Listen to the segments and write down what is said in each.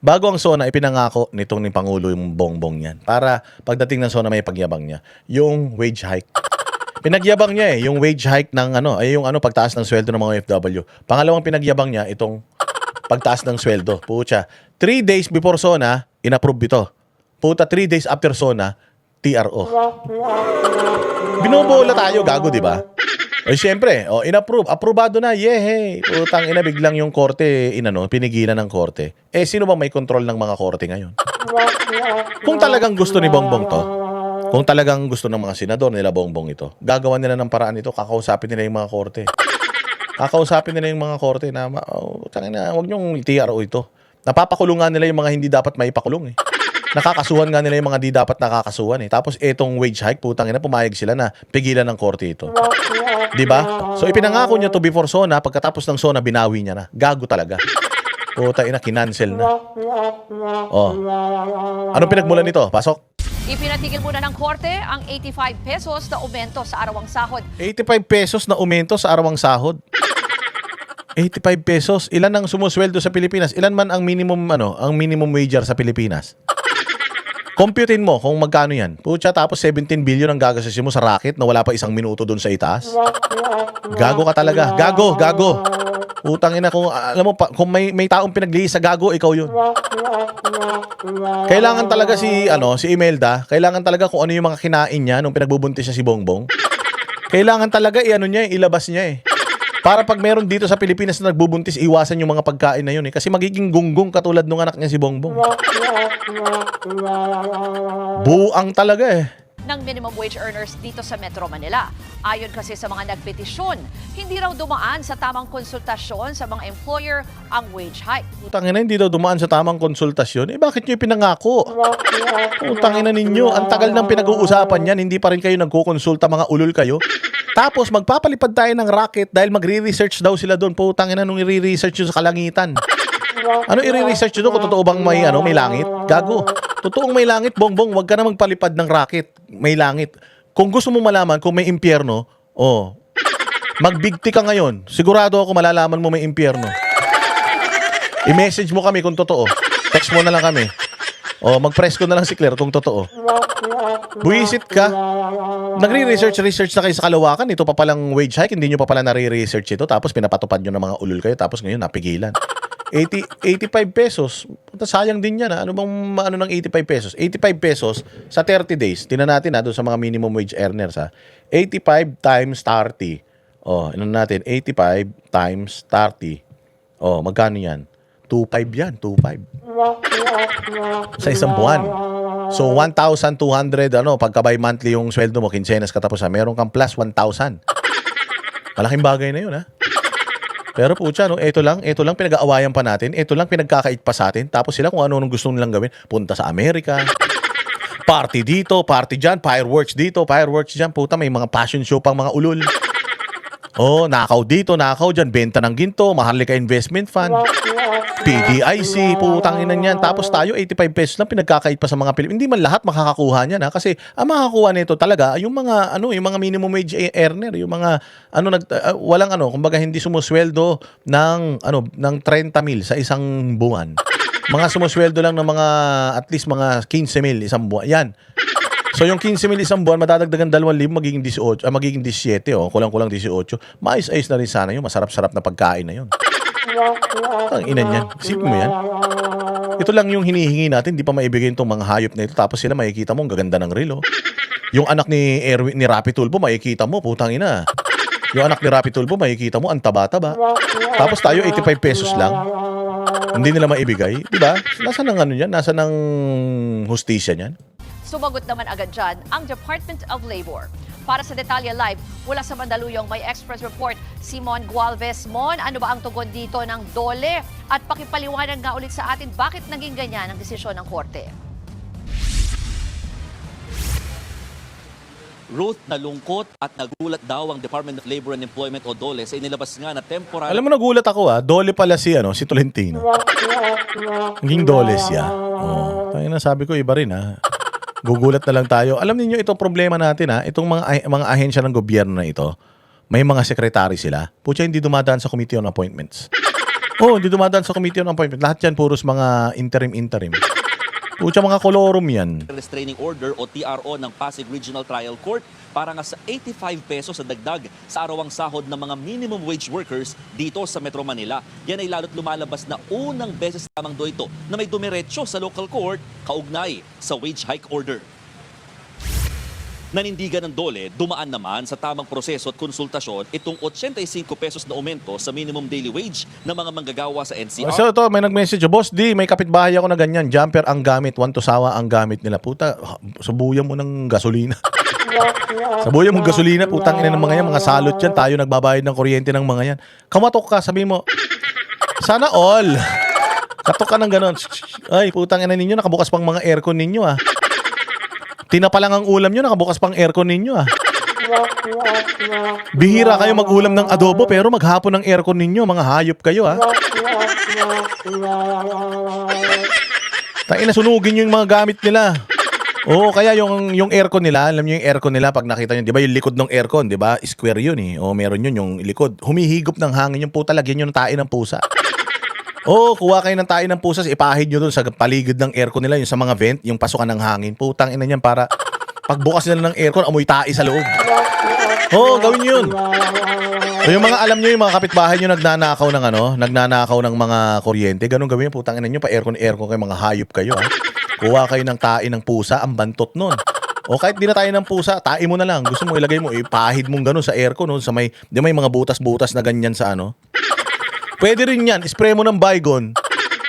Bago ang SONA, ipinangako nitong ni Pangulo yung bongbong yan. Para pagdating ng SONA may pagyabang niya. Yung wage hike. Pinagyabang niya yung wage hike ng pagtaas ng sweldo ng mga OFW. Pangalawang pinagyabang niya itong pagtaas ng sweldo. Pucha, 3 days before SONA, inapprove ito. Puta, 3 days after SONA, TRO. Binobola tayo, gago, di ba? O siyempre, inapprove, aprobado na, yehey. Putang ina, biglang yung korte, pinigilan ng korte. Sino ba may kontrol ng mga korte ngayon? Kung talagang gusto ni Bongbong to, kung talagang gusto ng mga senador nila Bongbong ito, gagawan nila ng paraan ito, kakausapin nila yung mga korte. Kakausapin nila yung mga korte na, huwag niyong TRO ito. Napapakulungan nila yung mga hindi dapat maipakulong eh. Nakakasuhan nga nila yung mga di dapat nakakasuhan eh. Tapos etong wage hike, putang ina, pumayag sila na pigilan ng korte ito. Di ba? So ipinangako niya to before SONA, pagkatapos ng SONA, binawi niya na. Gago talaga. Puta ina, kinancel na. Anong pinagmulan nito? Pasok. Ipinatigil muna ng korte ang 85 pesos na aumento sa arawang sahod. 85 pesos na aumento sa arawang sahod. 85 pesos. Ilan ang sumusweldo sa Pilipinas? Ilan man ang minimum wager sa Pilipinas? Computein mo kung magkano yan. Pucha, tapos 17 billion ang gagastusin mo sa racket na wala pa isang minuto dun sa itaas. Gago ka talaga. Gago. Utang ina, kung alam mo pa, kung may taong pinaglihis sa gago, ikaw yun. Kailangan talaga si Imelda, kailangan talaga kung ano yung mga kinain niya nung pinagbubuntis siya si Bongbong. Kailangan talaga ilabas niya eh. Para pag meron dito sa Pilipinas na nagbubuntis, iwasan yung mga pagkain na yun eh. Kasi magiging gunggong katulad nung anak niya si Bongbong. Buang talaga eh. Ng minimum wage earners dito sa Metro Manila. Ayon kasi sa mga nagpetisyon, hindi raw dumaan sa tamang konsultasyon sa mga employer ang wage hike. Utangina, hindi daw dumaan sa tamang konsultasyon. Bakit nyo ipinangako? Utangina ninyo, ang tagal ng pinag-uusapan yan, hindi pa rin kayo nagkukonsulta, mga ulol kayo. Tapos magpapalipad tayo ng racket dahil magre-research daw sila doon. Putangina, nung i-research yun sa kalangitan. Ano i-research yun kung totoo bang may langit? Gago. Totoong may langit, Bongbong, wag ka na magpalipad ng racket. May langit. Kung gusto mo malaman kung may impyerno, magbigti ka ngayon. Sigurado ako malalaman mo may impyerno. I-message mo kami kung totoo. Text mo na lang kami. Mag-press ko na lang si Claire kung totoo. Buisit ka. Nagre-research na kayo sa kalawakan. Ito pa palang wage hike. Hindi nyo pa pala nare-research ito. Tapos pinapatupad nyo ng mga ulul kayo. Tapos ngayon napigilan. 85 pesos. Sayang din yan. Ano bang ng 85 pesos? 85 pesos sa 30 days. Tingnan natin doon sa mga minimum wage earners 85 times 30. Natin? 85 times 30. Magkano yan? 2.5 yan. 2.5. Sa isang buwan. So 1,200 pagka by monthly yung sweldo mo, kinsenas katapusan, meron kang plus 1,000. Malaking bagay na yun Pero pucha, ito lang pinag-aawayan pa natin, ito lang pinagkakait pa sa atin, tapos sila kung ano gusto nilang gawin, punta sa Amerika, party dito, party dyan, fireworks dito, fireworks dyan, puta, may mga passion show pang mga ulul. Nakaw dito, nakaw dyan, benta ng ginto, Maharlika Investment Fund, PDIC, putang ina niyan. Tapos tayo, 85 pesos lang pinagkakait pa sa mga Pilipino. Hindi man lahat makakakuha niyan kasi ang makakakuha nito talaga yung mga yung mga minimum wage earner, yung mga kumbaga hindi sumusweldo ng 30 mil sa isang buwan. Mga sumusweldo lang ng mga at least mga 15 mil isang buwan. Yan. So yung 15 mil isang buwan, madadagdagan 2,000, magiging 18, magiging 17, kulang-kulang 18. Mais-ayos na rin sana yun, masarap-sarap na pagkain na yun. Ang ina niyan. Isipin mo yan. Ito lang yung hinihingi natin, di pa maibigay itong mga hayop na ito. Tapos sila makikita mo, ang gaganda ng relo. Yung anak ni Rapi Tulfo, makikita mo, putang ina. Yung anak ni Rapi Tulfo, makikita mo, ang taba-taba. Tapos tayo, 85 pesos lang. Hindi nila maibigay. Diba? Nasaan ang yan? Nasaan ang hustisya niyan? Sumagot naman agad dyan ang Department of Labor. Para sa Detalye Live, mula sa Mandaluyong may Express Report, Simon Gualvez. Mon, ano ba ang tugon dito ng DOLE? At pakipaliwanag nga ulit sa atin bakit naging ganyan ang desisyon ng korte. Ruth, nalungkot at nagulat daw ang Department of Labor and Employment o DOLE sa inilabas nga na temporary... Alam mo, nagulat ako DOLE pala si Tolentino. Naging DOLE siya. Tayo na sabi ko, iba rin Gugulat na lang tayo. Alam niyo itong problema natin itong mga ahensya ng gobyerno na ito, may mga sekretary sila. Pucha, hindi dumadaan sa Committee on Appointments. Oh, hindi dumadaan sa committee on appointment. Lahat yan, puros mga interim. Pucha, mga kolorum yan. Restraining Order o TRO ng Pasig Regional Trial Court para nga sa 85 pesos sa dagdag sa arawang sahod ng mga minimum wage workers dito sa Metro Manila. Yan ay lalo't lumalabas na unang beses lamang do ito na may dumiretso sa local court kaugnay sa wage hike order. Nanindigan ng DOLE, dumaan naman sa tamang proseso at konsultasyon itong 85 pesos na aumento sa minimum daily wage ng mga manggagawa sa NCR. So ito, may nag-message, Boss D, may kapitbahay ako na ganyan, jumper ang gamit, 1 to sawa ang gamit nila. Puta, subuyan mo ng gasolina. Sabuyan mong gasolina, putang ina ng mga yan, mga salot yan, tayo nagbabayad ng kuryente ng mga yan. Kamatok ka, sabi mo, sana all. Katok ka ng ganon. Ay, putang ina ninyo, nakabukas pang mga aircon ninyo ah. Tinapa lang ang ulam nyo, nakabukas pang aircon ninyo ah. Bihira kayo mag-ulam ng adobo pero maghapon ng aircon ninyo, mga hayop kayo ah. Tangina, sunugin nyo yung mga gamit nila. Oo, kaya yung aircon nila, alam nyo yung aircon nila pag nakita nyo, di ba yung likod ng aircon, di ba? Square yun eh. O meron yun yung likod. Humihigop ng hangin yung puta, lagyan nyo ng tae ng pusa. Oo, kuha kayo ng tae ng pusa, ipahid nyo dun sa paligid ng aircon nila, yung sa mga vent, yung pasukan ng hangin. Putang ina niyan para pagbukas nila ng aircon, amoy tae sa loob. Oo, gawin yun. So yung mga alam nyo, yung mga kapitbahay nyo nagnanakaw ng mga kuryente, ganun gawin nyo, putang ina nyo, pa aircon kayo, mga hayop kayo ha. Kuha kayo ng tae ng pusa, ang bantot nun. O kahit di na tayo ng pusa, tae mo na lang. Gusto mo ilagay mo, ipahid mong ganun sa aircon, no? Sa di may mga butas-butas na ganyan sa ano. Pwede rin yan, spray mo ng Baygon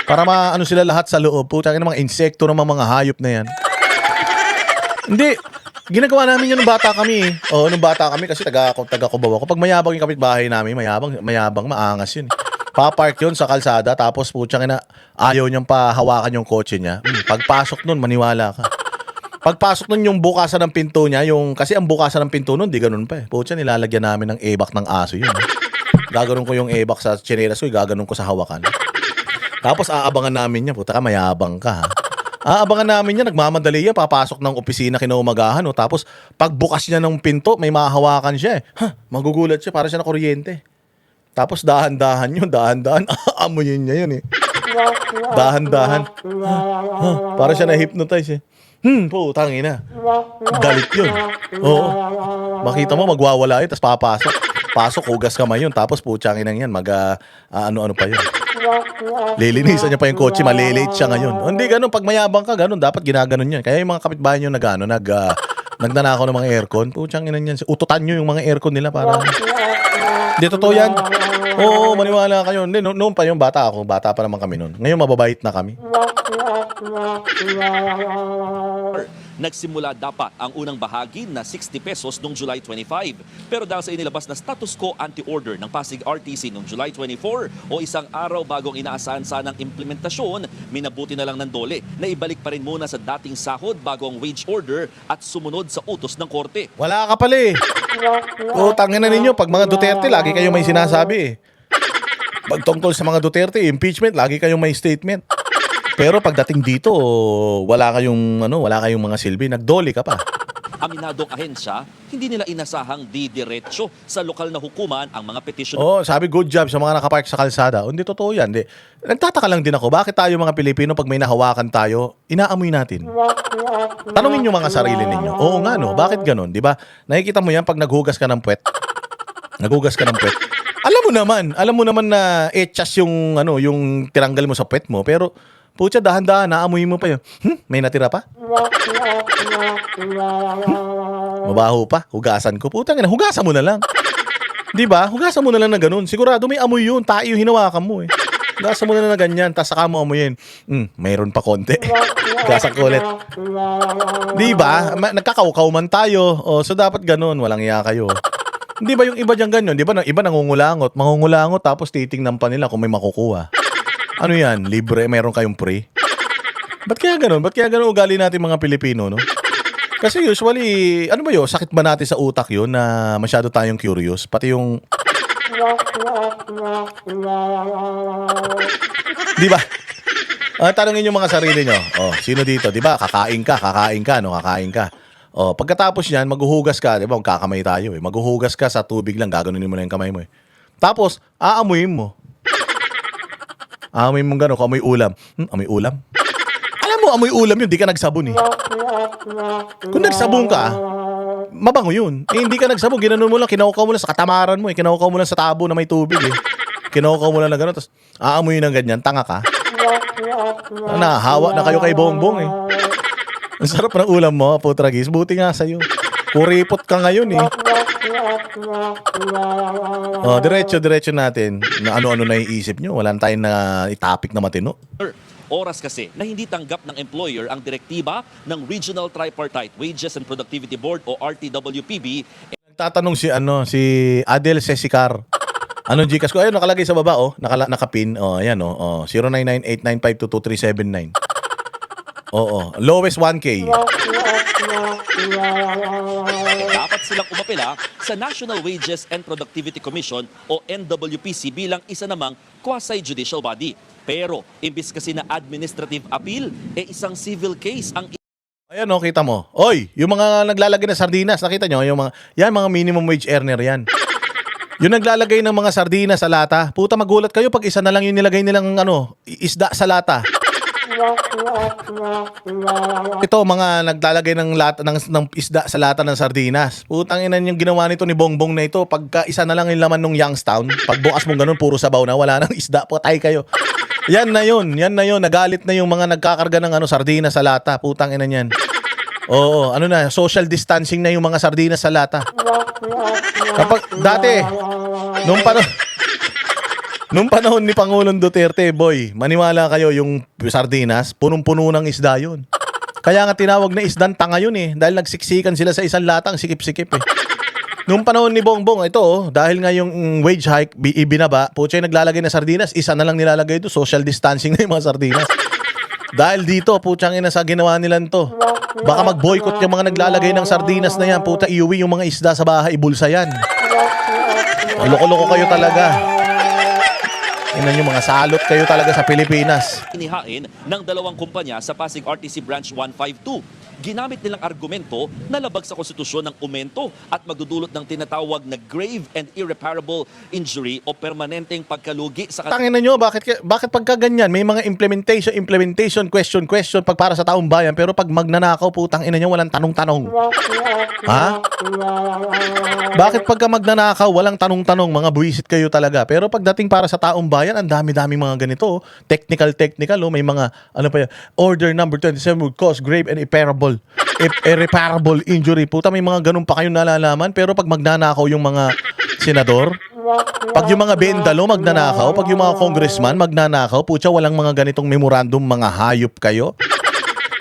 para maano sila lahat sa loob. Putang ina, mga insekto ng mga hayop na yan. Hindi, ginagawa namin yun nung bata kami eh. Oo, nung bata kami kasi taga-Cubao ako. Pag mayabang yung kapitbahay namin, mayabang, maangas yun. Papark yun sa kalsada, tapos putang ina, ayaw niyang pahawakan yung kotse niya. Pagpasok nun, maniwala ka. Pagpasok nun yung bukasan ng pinto niya, kasi ang bukasan ng pinto nun, di ganun pa eh. Putya, nilalagyan namin ng ebak ng aso yun. Gaganon ko yung ebak sa tsinelas ko, gaganon ko sa hawakan. Tapos aabangan namin niya, puta ka, mayabang ka ha. Aabangan namin niya, nagmamadali yan, papasok ng opisina kinaumagahan, no? Tapos pagbukas niya ng pinto, may mahahawakan siya eh. Magugulat siya, para siya na kuryente. Tapos dahan-dahan yun, aamuyin niya yun eh. Dahan-dahan. Para siya na-hypnotize eh. Putang ina. Galit yun. Oo. Makita mo, magwawala yun, tapos papasok. Pasok, hugas kamay yun, tapos putsangin lang yan, ano-ano pa yun. Lilinisan niya pa yung kotse, malilate siya ngayon. Hindi ganun, pag mayabang ka, ganun, dapat ginaganon yan. Kaya yung mga kapitbahay nyo nagnanakaw ng mga aircon, putsangin yan. Ututan nyo yung mga aircon nila para... Hindi, totoo yan. Oo, maniwala kayo. Hindi, noon pa yung bata pa naman kami noon. Ngayon, mababait na kami. Nagsimula dapat ang unang bahagi na 60 pesos noong July 25. Pero dahil sa inilabas na status quo anti-order ng Pasig RTC noong July 24 o isang araw bagong inaasahan sanang implementasyon, minabuti na lang ng DOLE na ibalik pa rin muna sa dating sahod bago ang wage order at sumunod sa utos ng korte. Wala ka pala eh. Tangin na ninyo, pag mga Duterte, lagi kayo may sinasabi eh. Pag tungkol sa mga Duterte, impeachment, lagi kayong may statement. Pero pagdating dito, wala kayong mga silbi, nagdoli ka pa. Aminadong ahensya, hindi nila inasahang didiretso sa lokal na hukuman ang mga petisyon. Sabi good job sa mga nakapark sa kalsada. Hindi totoo yan. Nagtataka lang din ako, bakit tayo mga Pilipino pag may nahawakan tayo, inaamoy natin? Tanungin nyo mga sarili ninyo. Oo nga no, bakit ganun? Di ba? Nakikita mo yan pag naghugas ka ng puwet. Alam mo naman na etchas yung tinanggal mo sa puwet mo, pero putya, dahan-dahan, naamoy mo pa yun. May natira pa? Mabaho pa, hugasan ko. Putang ina, hugasan mo na lang. Di ba? Hugasan mo na lang na ganun. Sigurado may amoy yun, tayo yung hinawakan mo eh. Hugasan mo na lang na ganyan, tas saka mo amoyin. Mayroon pa konti. Hugasan ko ulit. Di ba? Nagkakaukaw man tayo. So dapat ganun, walang iya kayo. Di ba yung iba dyan ganyan? Di ba? Iba mangungulangot, tapos titingnan pa nila kung may makukuha. Ano yan? Libre? Meron kayong free? Ba't kaya ganun? Ugali natin mga Pilipino, no? Kasi usually, ano ba yun? Sakit ba natin sa utak yun na masyado tayong curious? Pati yung... Di ba? Tanungin yung mga sarili nyo. Sino dito? Di ba? Kakain ka. Pagkatapos yan, maghuhugas ka. Di ba? Magkakamay tayo eh. Maghuhugas ka sa tubig lang. Gaganunin mo na yung kamay mo eh. Tapos, aamuyin mo. Amoy mong gano'n, kung amoy ulam. Amoy ulam? Alam mo, amoy ulam yun, di ka nagsabon eh. Kung nagsabon ka, mabango yun. Eh, hindi ka nagsabon, ginanon mo lang, kinaukaw mo lang sa katamaran mo eh. Kinaukaw mo lang sa tabo na may tubig eh. Kinaukaw mo lang na gano'n, tapos aamoy ng ganyan, tanga ka. Nahahawa na kayo kay Bongbong eh. Ang sarap ng ulam mo, Putragis. Buti nga sa'yo. Kuripot ka ngayon eh. Oh, diretso natin. Na ano-ano na iisip nyo. Wala na tayong na topic na matino. Oras kasi na hindi tanggap ng employer ang direktiba ng Regional Tripartite Wages and Productivity Board o RTWPB. Nagtatanong si Adel Sesicar. Anong Gcash ko? Ayun, nakalagay sa baba, oh. Nakapin. Oh, ayan, oh. 099895222379. Oo. Lowest 1K. Dapat silang umapela sa National Wages and Productivity Commission o NWPC bilang isa namang quasi-judicial body. Pero, imbis kasi na administrative appeal, isang civil case ang Ayan, oh, kita mo. Oy, yung mga naglalagay ng sardinas, nakita nyo? Yung mga minimum wage earner yan. Yung naglalagay ng mga sardinas sa lata, puta magulat kayo pag isa na lang yung nilagay nilang isda sa lata. Ito, mga naglalagay ng isda sa lata ng sardinas. Putang ina yung ginawa nito ni Bongbong na ito. Pagka isa na lang yung laman ng Youngstown, pagbukas mong ganun, puro sabaw na, wala nang isda, patay kayo. Yan na yun. Nagalit na yung mga nagkakarga ng sardinas sa lata. Putang ina niyan. Oo, social distancing na yung mga sardinas sa lata. Kapag, dati, nung panahon ni Pangulong Duterte, boy, maniwala kayo, yung sardinas, punong-puno ng isda yun. Kaya nga tinawag na isdang tanga yun eh, dahil nagsiksikan sila sa isang latang sikip-sikip eh. Nung panahon ni Bongbong, ito dahil nga yung wage hike, ibinaba, puchay naglalagay na sardinas, isa na lang nilalagay ito, social distancing na yung mga sardinas. Dahil dito, putsang ina sa ginawa nila to. Baka mag-boycott yung mga naglalagay ng sardinas na yan, puta iuwi yung mga isda sa bahay, ibulsa yan. Loko-loko kayo talaga. Inan yung mga salot kayo talaga sa Pilipinas. inihain ng dalawang kumpanya sa Pasig RTC Branch 152. Ginamit nilang argumento na labag sa konstitusyon ng umento at magdudulot ng tinatawag na grave and irreparable injury o permanenteng pagkalugi sa Tangin na nyo, bakit pagka ganyan, may mga implementation, question, pag para sa taong bayan, pero pag magnanakaw, putang ina nyo, walang tanong-tanong. Ha? Bakit pagka magnanakaw, walang tanong-tanong, mga buwisit kayo talaga. Pero pagdating para sa taong bayan, ang dami-dami mga ganito. Technical, may mga, order number 27 would cause grave and irreparable injury. Puta, may mga ganun pa kayong nalalaman. Pero pag magnanakaw yung mga senador, pag yung mga bendalo magnanakaw, pag yung mga congressman magnanakaw, putya, walang mga ganitong memorandum, mga hayop kayo.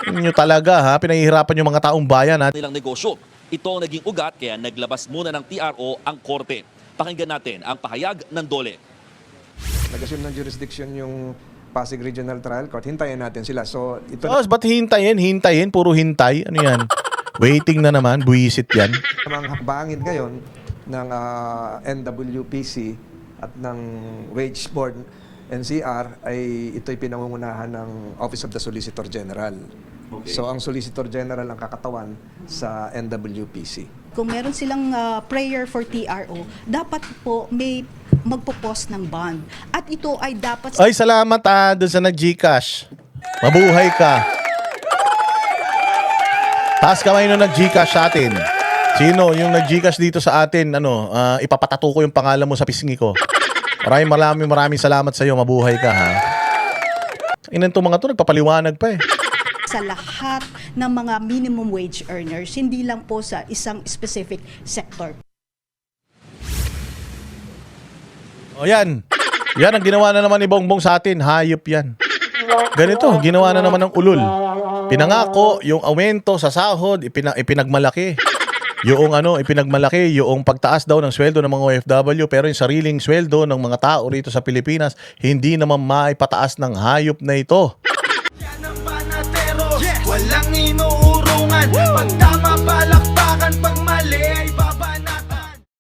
Inyo talaga, ha? Pinahihirapan yung mga taong bayan, ha? nilang negosyo. Ito ang naging ugat kaya naglabas muna ng TRO ang korte. Pakinggan natin ang pahayag ng DOLE. Nag-assume ng jurisdiction yung Pasig Regional Trial Court. Hintayin natin sila. So, ito Ba't hintayin? Puro hintay? Ano yan? Waiting na naman, buwisit yan. namang hakbangin ngayon ng NWPC at ng Wage Board NCR ay ito'y pinangungunahan ng Office of the Solicitor General. Okay. So, ang Solicitor General ang kakatawan sa NWPC. Kung meron silang prayer for TRO, dapat po may magpo-post ng bond. At ito ay dapat... Ay, salamat doon sa nag-Gcash. Mabuhay ka. Taas kamay nung nag-Gcash sa atin. Sino yung nag-Gcash dito sa atin? Ipapatato ko yung pangalan mo sa pisngi ko. Maraming salamat sa iyo. Mabuhay ka, ha. Inan to mga to, nagpapaliwanag pa eh. sa lahat ng mga minimum wage earners, hindi lang po sa isang specific sector. O yan. Yan ang ginawa na naman ni Bongbong sa atin. Hayop yan. Ganito, ginawa na naman ng ulol. Pinangako yung aumento sa sahod, ipinagmalaki. Ipinagmalaki yung pagtaas daw ng sweldo ng mga OFW, pero yung sariling sweldo ng mga tao rito sa Pilipinas, hindi naman maipataas ng hayop na ito. Walang inuurungan, pagtama pa